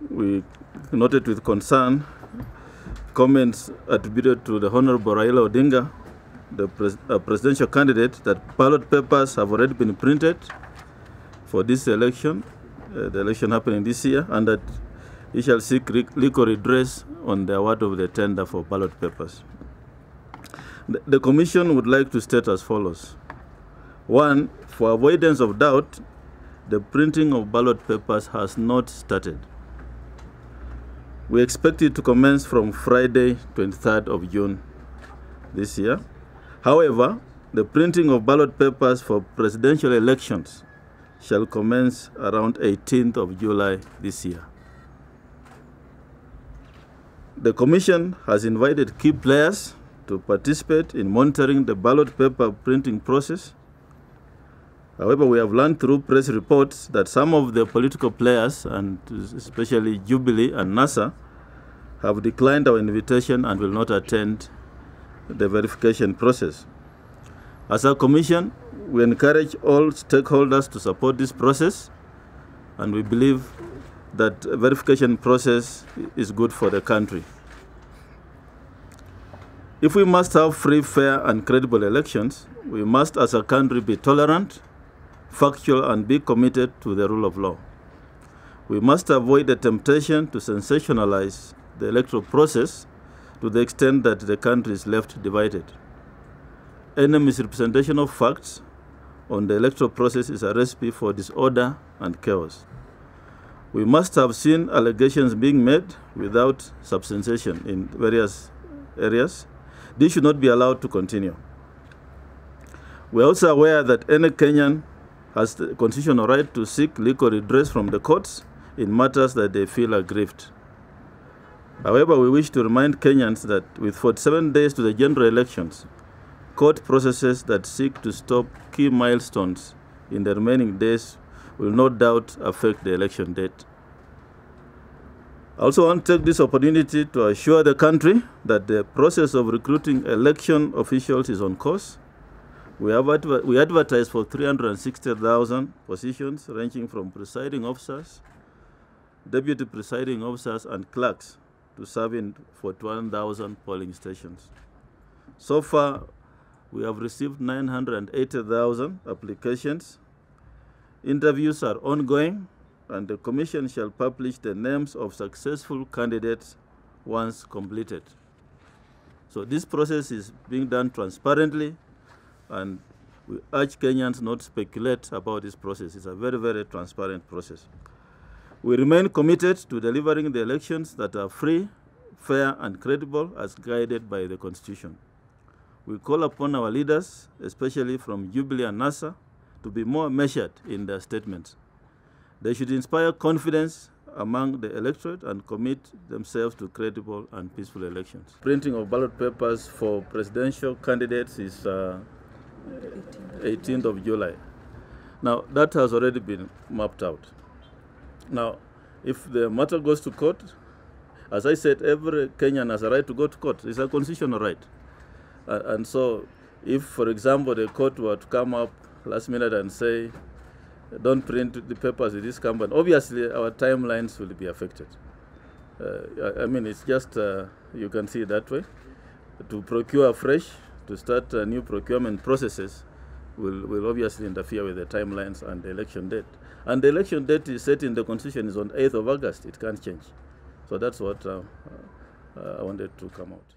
we noted with concern comments attributed to the Honorable Raila Odinga, the presidential candidate, that ballot papers have already been printed for this election, the election happening this year, and that he shall seek legal redress on the award of the tender for ballot papers. The Commission would like to state as follows. 1, for avoidance of doubt, the printing of ballot papers has not started. We expect it to commence from Friday, 23rd of June this year. However, the printing of ballot papers for presidential elections shall commence around 18th of July this year. The Commission has invited key players to participate in monitoring the ballot paper printing process. However, we have learned through press reports that some of the political players, and especially Jubilee and NASA, have declined our invitation and will not attend the verification process. As a Commission, we encourage all stakeholders to support this process, and we believe that a verification process is good for the country. If we must have free, fair, and credible elections, we must, as a country, be tolerant, factual, and be committed to the rule of law. We must avoid the temptation to sensationalize the electoral process to the extent that the country is left divided. Any misrepresentation of facts on the electoral process is a recipe for disorder and chaos. We must have seen allegations being made without substantiation in various areas. This should not be allowed to continue. We are also aware that any Kenyan has the constitutional right to seek legal redress from the courts in matters that they feel aggrieved. However, we wish to remind Kenyans that with 47 days to the general elections, court processes that seek to stop key milestones in the remaining days will no doubt affect the election date. I also want to take this opportunity to assure the country that the process of recruiting election officials is on course. We advertise for 360,000 positions ranging from presiding officers, deputy presiding officers, and clerks to serve in 41,000 polling stations. So far, we have received 980,000 applications. Interviews are ongoing, and the Commission shall publish the names of successful candidates once completed. So this process is being done transparently, and we urge Kenyans not to speculate about this process. It's a very, very transparent process. We remain committed to delivering the elections that are free, fair, and credible as guided by the Constitution. We call upon our leaders, especially from Jubilee and NASA, to be more measured in their statements. They should inspire confidence among the electorate and commit themselves to credible and peaceful elections. Printing of ballot papers for presidential candidates is 18th of July. Now, that has already been mapped out. Now, if the matter goes to court, as I said, every Kenyan has a right to go to court. It's a constitutional right. And so, if, for example, the court were to come up last minute and say, don't print the papers with this company, obviously our timelines will be affected. I mean, it's just, you can see it that way. To procure afresh, to start new procurement processes will obviously interfere with the timelines and the election date. And the election date is set in the Constitution is on 8th of August. It can't change. So that's what I wanted to come out.